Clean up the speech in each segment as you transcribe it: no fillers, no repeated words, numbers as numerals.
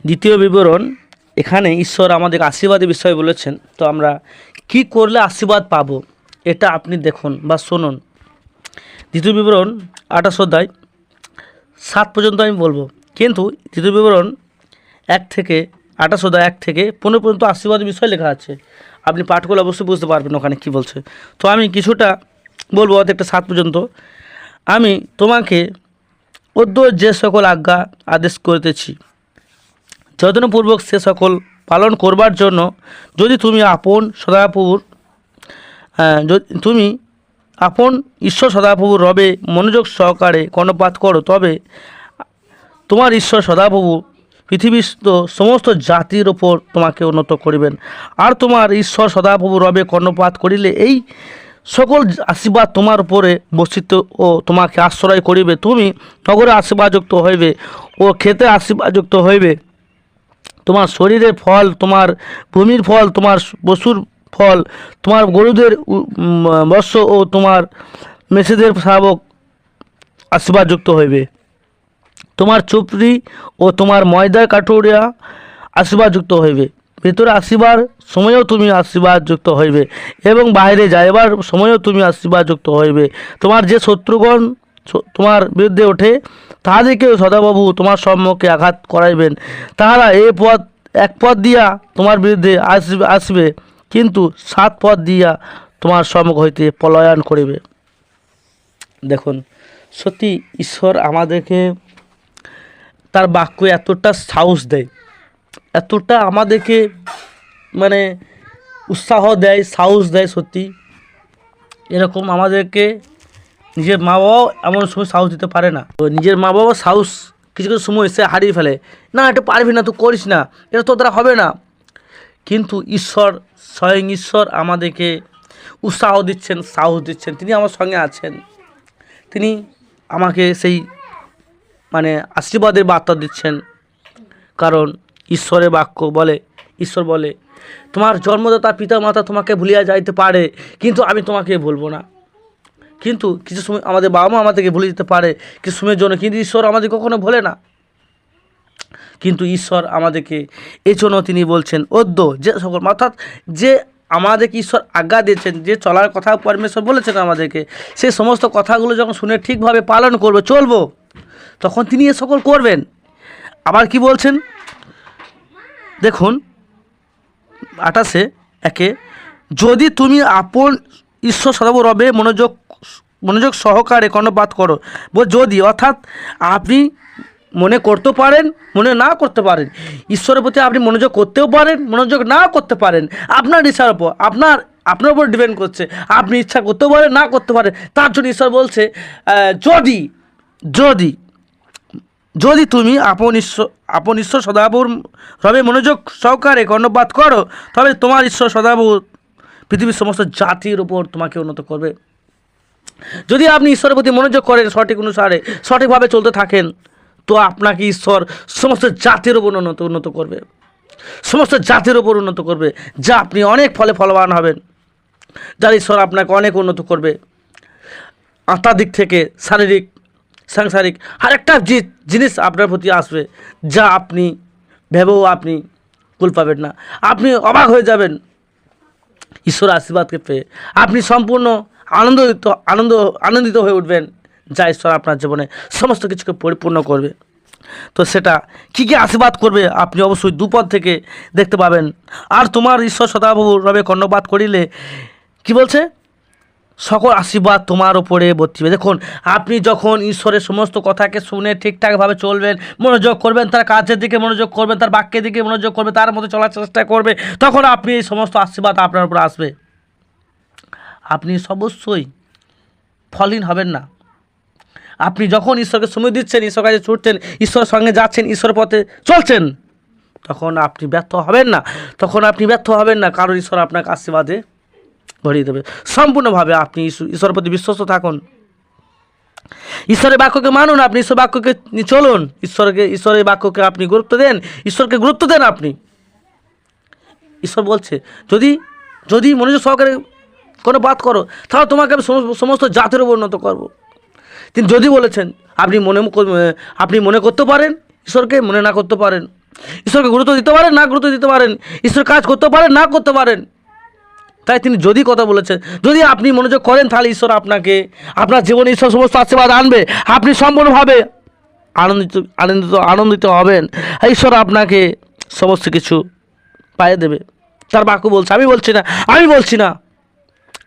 দ্বিতীয় বিবরণ, এখানে ঈশ্বর আমাদের আশীর্বাদের বিষয়ে বলেছেন। তো আমরা কি করলে আশীর্বাদ পাবো এটা আপনি দেখুন বা শুনুন। দ্বিতীয় বিবরণ 28 অধ্যায় 7 পর্যন্ত আমি বলবো, কিন্তু দ্বিতীয় বিবরণ 1 থেকে 28 অধ্যায় 1 থেকে 15 পর্যন্ত আশীর্বাদের বিষয় লেখা আছে। আপনি পাঠ করলে অবশ্যই বুঝতে পারবেন ওখানে কি বলছে। তো আমি কিছুটা বলবো অর্ধেকটা 7 পর্যন্ত। আমি তোমাকে অদ্য যে সকল আজ্ঞা আদেশ করিতেছি যত্নপূর্বক সে সকল পালন করবার জন্য যদি তুমি তুমি আপন ঈশ্বর সদাপ্রভুর রবে মনোযোগ সহকারে কর্ণপাত করো, তবে তোমার ঈশ্বর সদাপ্রভু পৃথিবীর সমস্ত জাতির ওপর তোমাকে উন্নত করিবেন। আর তোমার ঈশ্বর সদাপ্রভু রবে কর্ণপাত করিলে এই সকল আশীর্বাদ তোমার উপরে বর্ষিত ও তোমাকে আশ্রয় করিবে। তুমি নগরে আশীর্বাদযুক্ত হইবে ও খেতে আশীর্বাদযুক্ত হইবে। তোমার শরীরের ফল, তোমার ভূমির ফল, তোমার পশুর ফল, তোমার গরুদের বৎস ও তোমার মেষেদের শাবক আশীর্বাদযুক্ত হইবে। তোমার চুপড়ি ও তোমার ময়দার কাঠুরিয়া আশীর্বাদযুক্ত হইবে। ভিতরে আসিবার সময়ও তুমি আশীর্বাদযুক্ত হইবে এবং বাইরে যাইবার সময়ও তুমি আশীর্বাদযুক্ত হইবে। তোমার যে শত্রুগণ তোমার বিরুদ্ধে ওঠে তাহাদেরকেও সদাপ্রভু তোমার সম্মুখে আঘাত করাইবেন। তাহারা এক পথ দিয়া তোমার বিরুদ্ধে আসবে, কিন্তু 7 পথ দিয়া তোমার সম্মুখ হইতে পলায়ন করিবে। দেখুন, সত্যি ঈশ্বর আমাদেরকে তার বাক্য এতটা সাহস দেয়, এতটা আমাদেরকে মানে উৎসাহ দেয়, সাহস দেয়। সত্যি এরকম আমাদেরকে নিজের মা বাবাও এমন সময় সাহস দিতে পারে না। তো নিজের মা বাবা সাহস কিছু কিছু সময় সে হারিয়ে ফেলে, না এটা পারবি না, তুই করিস না, এটা তোর দ্বারা হবে না। কিন্তু ঈশ্বর, স্বয়ং ঈশ্বর আমাদেরকে উৎসাহ দিচ্ছেন, সাহস দিচ্ছেন। তিনি আমার সঙ্গে আছেন, তিনি আমাকে সেই মানে আশীর্বাদের বার্তা দিচ্ছেন। কারণ ঈশ্বরের বাক্য বলে, ঈশ্বর বলে তোমার জন্মদাতা পিতা মাতা তোমাকে ভুলিয়া যাইতে পারে, কিন্তু আমি তোমাকে ভুলবো না। কিন্তু কিছু সময় আমাদের বাবা মা আমাদেরকে ভুলে যেতে পারে কিছু সময়ের জন্য, কিন্তু ঈশ্বর আমাদের কখনো ভোলে না। কিন্তু ঈশ্বর আমাদেরকে এই জন্য তিনি বলছেন অদ্য যে সকল, অর্থাৎ যে আমাদেরকে ঈশ্বর আজ্ঞা দিয়েছেন, যে চলার কথা পরমেশ্বর বলেছেন আমাদেরকে, সেই সমস্ত কথাগুলো যখন শুনে ঠিকভাবে পালন করবো, চলবো, তখন তিনি এ সকল করবেন। আবার কি বলছেন দেখুন 28:1, যদি তুমি আপন ঈশ্বর সদাপ্রভু রবে মনোযোগ সহকারে কর্ণপাত করো। যদি, অর্থাৎ আপনি মনে করতে পারেন, মনে না করতে পারেন, ঈশ্বরের প্রতি আপনি মনোযোগ করতেও পারেন, মনোযোগ না করতে পারেন, আপনার ইচ্ছার উপর, আপনার উপর ডিপেন্ড করছে। আপনি ইচ্ছা করতে পারেন, না করতে পারেন। তার জন্য ঈশ্বর বলছে যদি যদি যদি তুমি আপন ঈশ্বর সদাপ্রভুর রবে মনোযোগ সহকারে কর্ণপাত করো, তবে তোমার ঈশ্বর সদাপ্রভু পৃথিবীর সমস্ত জাতির উপর তোমাকে উন্নত করবে। যদি আপনি ঈশ্বরের প্রতি মনোযোগ করেন, সঠিক অনুসারে সঠিকভাবে চলতে থাকেন, তো আপনাকে ঈশ্বর সমস্ত জাতির উপর উন্নত করবে, সমস্ত জাতির উপর উন্নত করবে, যা আপনি অনেক ফলবান হবেন, যার ঈশ্বর আপনাকে অনেক উন্নত করবে। আত্মার দিক থেকে, শারীরিক, সাংসারিক আরেকটা জিনিস আপনার প্রতি আসবে, যা আপনি ভেবেও আপনি কুল পাবেন না। আপনি অবাক হয়ে যাবেন ঈশ্বরের আশীর্বাদকে পেয়ে। আপনি সম্পূর্ণ আনন্দিত হয়ে উঠবেন, যা ঈশ্বর আপনার জীবনে সমস্ত কিছুকে পরিপূর্ণ করবে। তো সেটা কী কী আশীর্বাদ করবে আপনি অবশ্যই 2 পদ থেকে দেখতে পাবেন। আর তোমার ঈশ্বর সদাপ্রভু রবে কর্ণপাত করিলে কি বলছে, সকল আশীর্বাদ তোমার ওপরে বর্তিবে। দেখুন, আপনি যখন ঈশ্বরের সমস্ত কথাকে শুনে ঠিকঠাকভাবে চলবেন, মনোযোগ করবেন, তার কাজের দিকে মনোযোগ করবেন, তার বাক্যের দিকে মনোযোগ করবেন, তার মধ্যে চলার চেষ্টা করবে, তখন আপনি এই সমস্ত আশীর্বাদ আপনার উপর আসবে। আপনি অবশ্যই ফলহীন হবেন না। আপনি যখন ঈশ্বরকে সময় দিচ্ছেন, ঈশ্বর কাছে ছুটছেন, ঈশ্বরের সঙ্গে যাচ্ছেন, ঈশ্বরের পথে চলছেন, তখন আপনি ব্যর্থ হবেন না। কারণ ঈশ্বর আপনাকে আশীর্বাদে ভরিয়ে দেবে। সম্পূর্ণভাবে আপনি ঈশ্বরের প্রতি বিশ্বস্ত থাকুন, ঈশ্বরের বাক্যকে মানুন, আপনি ঈশ্বর বাক্যকে চলুন, ঈশ্বরের বাক্যকে আপনি গুরুত্ব দেন, ঈশ্বরকে গুরুত্ব দেন। আপনি ঈশ্বর বলছে যদি মনোযোগ সহকারে কোনো বাত করো, তাহলে তোমাকে আমি সমস্ত জাতির উপর উন্নত করবো। তিনি যদি বলেছেন, আপনি মনে করতে পারেন ঈশ্বরকে, মনে না করতে পারেন, ঈশ্বরকে গুরুত্ব দিতে পারেন, না গুরুত্ব দিতে পারেন, ঈশ্বর কাজ করতে পারেন, না করতে পারেন। তাই তিনি যদি কথা বলেছেন, যদি আপনি মনোযোগ করেন, তাহলে ঈশ্বর আপনাকে, আপনার জীবনে ঈশ্বর সমস্ত আশীর্বাদ আনবে। আপনি সম্পূর্ণভাবে আনন্দিত হবেন। ঈশ্বর আপনাকে সমস্ত কিছু পাইয়ে দেবে। তার বাক্য বলছে, আমি বলছি না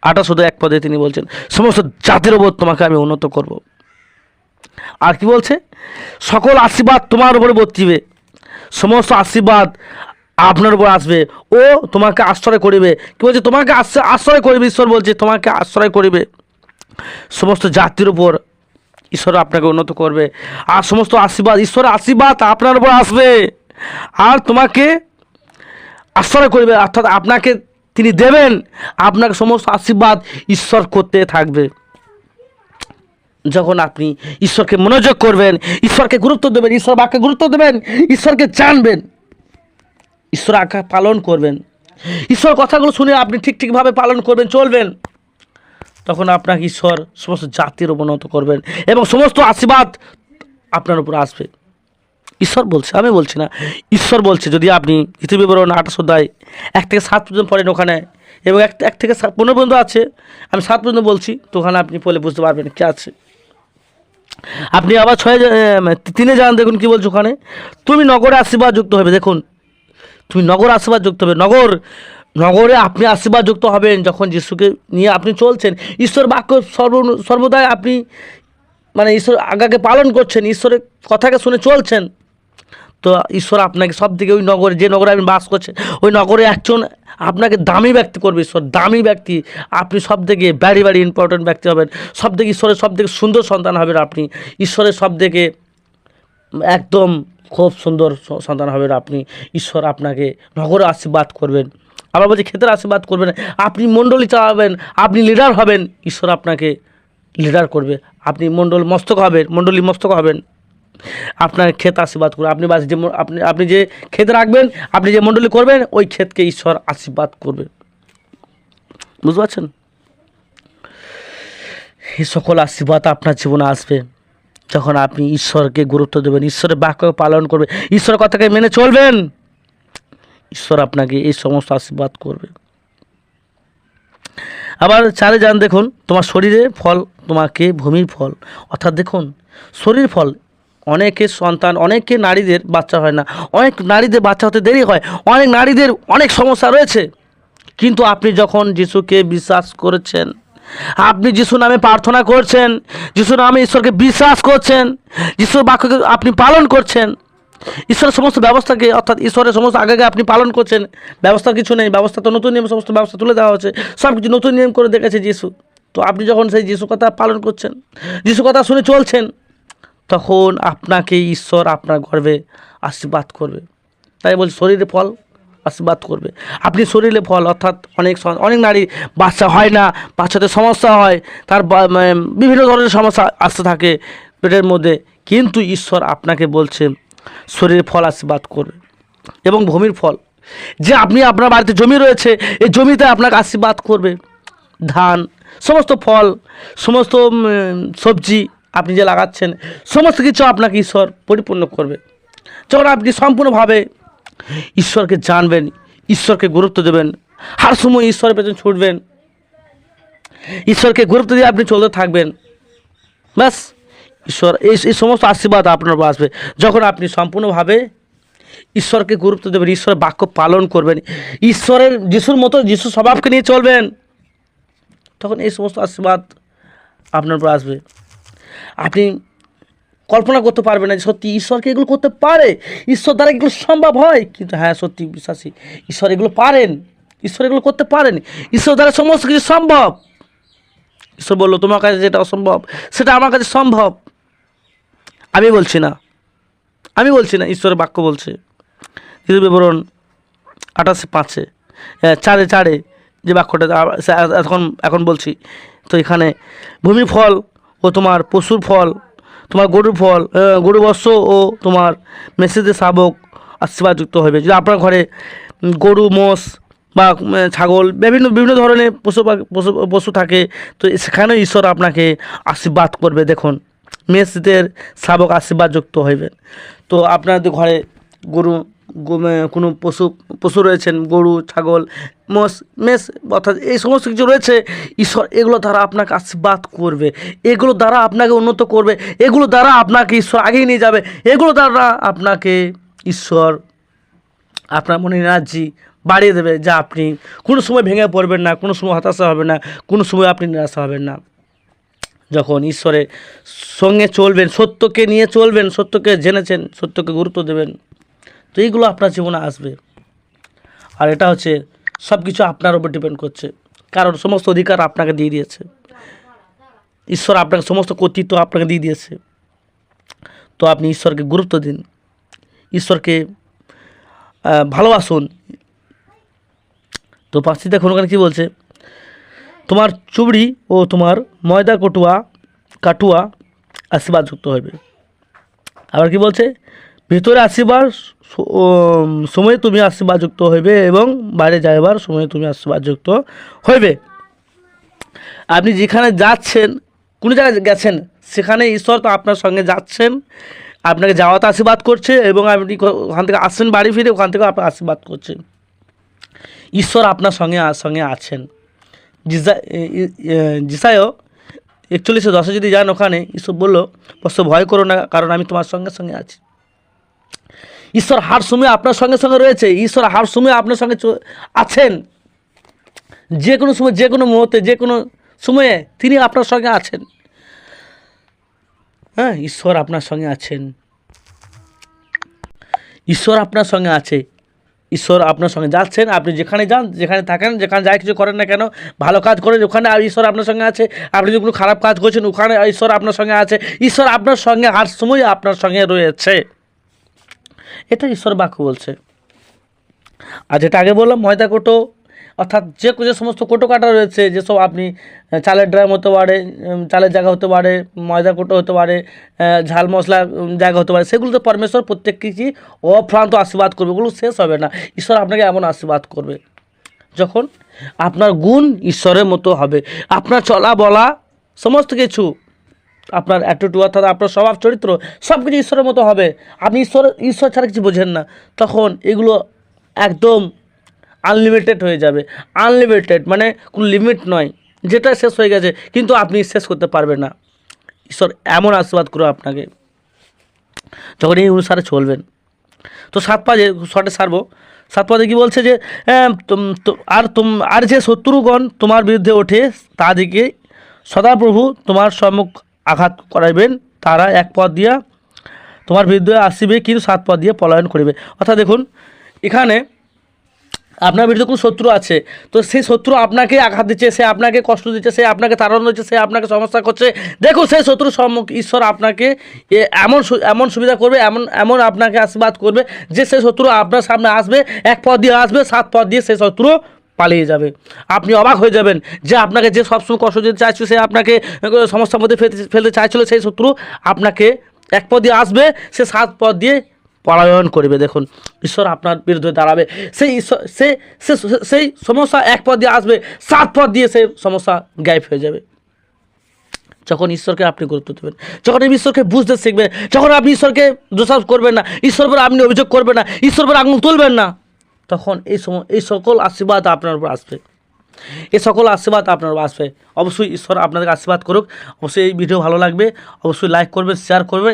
28 পদে তিনি বলছেন, সমস্ত জাতির ওপর তোমাকে আমি উন্নত করব। আর কি বলছে? সকল আশীর্বাদ তোমার উপরে বর্তিবে, সমস্ত আশীর্বাদ আপনার উপর আসবে, ও তোমাকে আশ্রয় করিবে। কি বলছে? তোমাকে আশ্রয় করিবে। ঈশ্বর বলছে তোমাকে আশ্রয় করিবে। সমস্ত জাতির উপর ঈশ্বর আপনাকে উন্নত করবে। আর সমস্ত আশীর্বাদ, ঈশ্বরের আশীর্বাদ আপনার উপর আসবে আর তোমাকে আশ্রয় করিবে, অর্থাৎ আপনাকে তিনি দেবেন। আপনাকে সমস্ত আশীর্বাদ ঈশ্বর করতে থাকবে। যখন আপনি ঈশ্বরকে মনোযোগ করবেন, ঈশ্বরকে গুরুত্ব দেবেন, ঈশ্বর বাক্যে গুরুত্ব দেবেন, ঈশ্বরকে জানবেন, ঈশ্বর আজ্ঞা পালন করবেন, ঈশ্বর কথাগুলো শুনে আপনি ঠিকভাবে পালন করবেন, চলবেন, তখন আপনাকে ঈশ্বর সমস্ত জাতির উন্নত করবেন এবং সমস্ত আশীর্বাদ আপনার উপর আসবে। ঈশ্বর বলছে, আমি বলছি না, ঈশ্বর বলছে। যদি আপনি বিবরণ 28 1 থেকে 7 পর্যন্ত পড়েন ওখানে, এবং 1 থেকে 15 পর্যন্ত আছে, আমি 7 পর্যন্ত বলছি, তো ওখানে আপনি পড়লে বুঝতে পারবেন কী আছে। আপনি আবার 3 যান, দেখুন কি বলছে ওখানে, তুমি নগরে আশীর্বাদ যুক্ত হবে। দেখুন, তুমি নগরে আশীর্বাদ যুক্ত হবে। নগরে আপনি আশীর্বাদ যুক্ত হবেন যখন যিশুকে নিয়ে আপনি চলছেন, ঈশ্বর বাক্য সর্বদাই আপনি ঈশ্বর আজ্ঞাকে পালন করছেন, ঈশ্বরের কথাকে শুনে চলছেন, তো ঈশ্বর আপনাকে সব থেকে ওই নগরে, যে নগরে আপনি বাস করছেন, ওই নগরে একজন আপনাকে দামি ব্যক্তি করবে। ঈশ্বর দামি ব্যক্তি, আপনি সব থেকে ভ্যারি ইম্পর্টেন্ট ব্যক্তি হবেন, সব থেকে ঈশ্বরের সব থেকে সুন্দর সন্তান হবেন আপনি, ঈশ্বরের সব থেকে একদম খুব সুন্দর সন্তান হবেন আপনি। ঈশ্বর আপনাকে নগরে আশীর্বাদ করবেন। আবার বলছি, ক্ষেতের আশীর্বাদ করবেন। আপনি মণ্ডলী চালাবেন, আপনি লিডার হবেন, ঈশ্বর আপনাকে লিডার করবে। আপনি মণ্ডলী মস্তক হবেন, আপনার ক্ষেত আশীর্বাদ করবে। আপনি যে ক্ষেত রাখবেন, আপনি যে মণ্ডলী করবেন, ওই ক্ষেতকে ঈশ্বর আশীর্বাদ করবে। বুঝতে পারছেন? এই সকল আশীর্বাদ আপনার জীবনে আসবে যখন আপনি ঈশ্বরকে গুরুত্ব দেবেন, ঈশ্বরের বাক্য পালন করবে, ঈশ্বরের কথাকে মেনে চলবেন। ঈশ্বর আপনাকে এই সমস্ত আশীর্বাদ করবে। আবার 4 যান, দেখুন, তোমার শরীরের ফল তোমাকে ভূমির ফল, অর্থাৎ দেখুন শরীর ফল। অনেকের সন্তান, অনেকে নারীদের বাচ্চা হয় না, অনেক নারীদের বাচ্চা হতে দেরি হয়, অনেক নারীদের অনেক সমস্যা রয়েছে। কিন্তু আপনি যখন যিশুকে বিশ্বাস করেছেন, আপনি যিশু নামে প্রার্থনা করছেন, যিশু নামে ঈশ্বরকে বিশ্বাস করছেন, যিশুর বাক্যকে আপনি পালন করছেন, ঈশ্বরের সমস্ত ব্যবস্থাকে, অর্থাৎ ঈশ্বরের সমস্ত আগে আপনি পালন করছেন। ব্যবস্থা কিছু নেই, ব্যবস্থা তো নতুন নিয়ম, সমস্ত ব্যবস্থা তুলে দেওয়া হচ্ছে, সব কিছু নতুন নিয়ম করে দেখেছে যিশু। তো আপনি যখন সেই যিশু কথা পালন করছেন, যিশু কথা শুনে চলছেন, তখন আপনাকে ঈশ্বর আপনার গর্বে আশীর্বাদ করবে। তাই বলছি, শরীরে ফল আশীর্বাদ করবে। আপনি শরীরে ফল, অর্থাৎ অনেক নারী বাচ্চা হয় না, বাচ্চাতে সমস্যা হয়, তার বিভিন্ন ধরনের সমস্যা আসতে থাকে পেটের মধ্যে, কিন্তু ঈশ্বর আপনাকে বলছে শরীরের ফল আশীর্বাদ করবে। এবং ভূমির ফল, যে আপনি আপনার বাড়িতে জমি রয়েছে, এই জমিতে আপনাকে আশীর্বাদ করবে। ধান, সমস্ত ফল, সমস্ত সবজি আপনি যে লাগাচ্ছেন, সমস্ত কিছু আপনাকে ঈশ্বর পরিপূর্ণ করবে যখন আপনি সম্পূর্ণভাবে ঈশ্বরকে জানবেন, ঈশ্বরকে গুরুত্ব দেবেন, হার সময় ঈশ্বরের পেছনে ছুটবেন, ঈশ্বরকে গুরুত্ব দিয়ে আপনি চলতে থাকবেন। ব্যাস, ঈশ্বর এই সমস্ত আশীর্বাদ আপনার উপর আসবে যখন আপনি সম্পূর্ণভাবে ঈশ্বরকে গুরুত্ব দেবেন, ঈশ্বরের বাক্য পালন করবেন, ঈশ্বরের যিশুর স্বভাবকে নিয়ে চলবেন, তখন এই সমস্ত আশীর্বাদ আপনার উপর আসবে। আপনি কল্পনা করতে পারবেন না যে সত্যি ঈশ্বরকে এগুলো করতে পারে, ঈশ্বর দ্বারা এগুলো সম্ভব হয়। কিন্তু হ্যাঁ, সত্যি বিশ্বাসী, ঈশ্বর এগুলো পারেন, ঈশ্বর এগুলো করতে পারেন, ঈশ্বর দ্বারা সমস্ত কিছু সম্ভব। ঈশ্বর বললো, তোমার কাছে যেটা অসম্ভব সেটা আমার কাছে সম্ভব। আমি বলছি না, ঈশ্বরের বাক্য বলছে। বিবরণ 28:5 4 যে বাক্যটা এখন বলছি, তো এখানে ভূমির ফল ও তোমার পশুর ফল, তোমার গরুর ফল, গরু বৎস ও তোমার মেসিদের শাবক আশীর্বাদযুক্ত হবে। যদি আপনার ঘরে গরু, মোষ বা ছাগল, বিভিন্ন ধরনের পশু থাকে, তো সেখানেও ঈশ্বর আপনাকে আশীর্বাদ করবে। দেখুন, মেসিদের শাবক আশীর্বাদযুক্ত হইবেন। তো আপনাদের ঘরে গরু কোনো পশু রয়েছেন, গরু, ছাগল, মোষ, মেষ, অর্থাৎ এই সমস্ত কিছু রয়েছে, ঈশ্বর এগুলো দ্বারা আপনাকে আশীর্বাদ করবে, এগুলো দ্বারা আপনাকে উন্নত করবে, এগুলো দ্বারা আপনাকে ঈশ্বর আগিয়ে নিয়ে যাবে, এগুলো দ্বারা আপনাকে ঈশ্বর আপনার মনে এনার্জি বাড়িয়ে দেবে, যা আপনি কোনো সময় ভেঙে পড়বেন না, কোনো সময় হতাশা হবে না, কোনো সময় আপনি নিরাশা হবেন না। যখন ঈশ্বরের সঙ্গে চলবেন, সত্যকে নিয়ে চলবেন, সত্যকে জেনেছেন, সত্যকে গুরুত্ব দেবেন, তো এইগুলো আপনার জীবনে আসবে। আর এটা হচ্ছে সব কিছু আপনার উপর ডিপেন্ড করছে, কারণ সমস্ত অধিকার আপনাকে দিয়ে দিয়েছে ঈশ্বর, আপনাকে সমস্ত কর্তৃত্ব আপনাকে দিয়ে দিয়েছে। তো আপনি ঈশ্বরকে গুরুত্ব দিন, ঈশ্বরকে ভালোবাসুন। তো পাঁচটি দেখুন ওখানে কী বলছে, তোমার চুবড়ি ও তোমার ময়দা কাটুয়া আশীর্বাদযুক্ত হবে। আবার কি বলছে, ভিতরে আসিবার সময়ে তুমি আশীর্বাদযুক্ত হইবে এবং বাইরে যাইবার সময়ে তুমি আশীর্বাদযুক্ত হইবে। আপনি যেখানে যাচ্ছেন, কোনো জায়গায় গেছেন, সেখানে ঈশ্বর তো আপনার সঙ্গে যাচ্ছেন, আপনাকে যাওয়াতে আশীর্বাদ করছে, এবং আপনি ওখান থেকে আসছেন বাড়ি ফিরে, ওখান থেকে আপনার আশীর্বাদ করছে। ঈশ্বর আপনার সঙ্গে আছেন। জিসায়ও 41:10 যদি যান, ওখানে ঈশ্বর বলল, ভয় করো না, কারণ আমি তোমার সঙ্গে সঙ্গে আছি। ঈশ্বর হার সময় আপনার সঙ্গে সঙ্গে রয়েছে, ঈশ্বর হার সময় আপনার সঙ্গে আছেন, যে কোনো সময়, যে কোনো মুহূর্তে, যে কোনো সময়ে তিনি আপনার সঙ্গে আছেন। হ্যাঁ, ঈশ্বর আপনার সঙ্গে আছেন, ঈশ্বর আপনার সঙ্গে আছে, ঈশ্বর আপনার সঙ্গে যাচ্ছেন। আপনি যেখানে যান, যেখানে থাকেন, যেখানে যাই কিছু করেন না কেন, ভালো কাজ করেন, ওখানে ঈশ্বর আপনার সঙ্গে আছে। আপনি যদি কোনো খারাপ কাজ করছেন, ওখানে ঈশ্বর আপনার সঙ্গে আছে। ঈশ্বর আপনার সঙ্গে আর সময় আপনার সঙ্গে রয়েছে, এটা ঈশ্বর বাক্য বলছে। আর যেটা আগে বললাম, ময়দা কোটো, অর্থাৎ যে সমস্ত কোটো কাটা রয়েছে, যেসব আপনি চালের ড্রাম হতে পারে, চালের জায়গা হতে পারে, ময়দা কোটো হতে পারে, ঝাল মশলা জায়গা হতে পারে, সেগুলোতে পরমেশ্বর প্রত্যেক কিছু অফ্রান্ত আশীর্বাদ করবে, ওগুলো শেষ হবে না। ঈশ্বর আপনাকে এমন আশীর্বাদ করবে যখন আপনার গুণ ঈশ্বরের মতো হবে, আপনার চলা বলা সমস্ত কিছু, আপনার অ্যাটিটিউড, অর্থাৎ আপনার স্বভাব চরিত্র সব কিছু ঈশ্বরের মতো হবে। আপনি ঈশ্বর ছাড়া কিছু বোঝেন না, তখন এগুলো একদম আনলিমিটেড হয়ে যাবে। আনলিমিটেড মানে কোনো লিমিট নয়, যেটা শেষ হয়ে গেছে কিন্তু আপনি শেষ করতে পারবেন না। ঈশ্বর এমন আশীর্বাদ করবে আপনাকে যখন এই অনুসারে চলবেন। তো 7 পাদে শর্টে সারবো। 7 পাদে কী বলছে যে, আর যে শত্রুগণ তোমার বিরুদ্ধে ওঠে, তাদিকে সদাপ্রভু তোমার সম্মুখ আঘাত করাইবেন, তারা 1 পদ দিয়া তোমার বিরুদ্ধে আসিবে, কিন্তু 7 পদ দিয়ে পলায়ন করিবে। অর্থাৎ দেখুন, এখানে আপনার বিরুদ্ধে কোনো শত্রু আছে, তো সেই শত্রু আপনাকে আঘাত দিচ্ছে, সে আপনাকে কষ্ট দিচ্ছে, সে আপনাকে তাড়ানো দিচ্ছে, সে আপনাকে সমস্যা করছে। দেখুন, সেই শত্রুর সম্মুখে ঈশ্বর আপনাকে এমন সুবিধা করবে, এমন আপনাকে আশীর্বাদ করবে যে সেই শত্রু আপনার সামনে আসবে, 1 পদ দিয়ে আসবে, 7 পদ দিয়ে সেই শত্রু পালিয়ে যাবে। আপনি অবাক হয়ে যাবেন যে আপনাকে যে সবসময় কষ্ট দিতে চাইছিল, সে আপনাকে সমস্যার মধ্যে ফেলতে চাইছিল, সেই শত্রু আপনাকে 1 পদ দিয়ে আসবে, সে 7 পদ দিয়ে পলায়ন করবে। দেখুন, ঈশ্বর আপনার বিরুদ্ধে দাঁড়াবে, সেই সমস্যা 1 পদ দিয়ে আসবে, 7 পদ দিয়ে সেই সমস্যা গায়েব হয়ে যাবে। যখন ঈশ্বরকে আপনি গুরুত্ব দেবেন, যখন আপনি ঈশ্বরকে বুঝতে শিখবেন, যখন আপনি ঈশ্বরকে দোষারোপ করবেন না, ঈশ্বর উপর আপনি অভিযোগ করবেন না, ঈশ্বর উপর আঙুল তুলবেন না, তখন এই সকল আশীর্বাদ আপনার উপর আসবে, এই সকল আশীর্বাদ আপনার উপর আসবে। অবশ্যই ঈশ্বর আপনাদেরকে আশীর্বাদ করুক। অবশ্যই এই ভিডিও ভালো লাগবে, অবশ্যই লাইক করবেন, শেয়ার করবেন।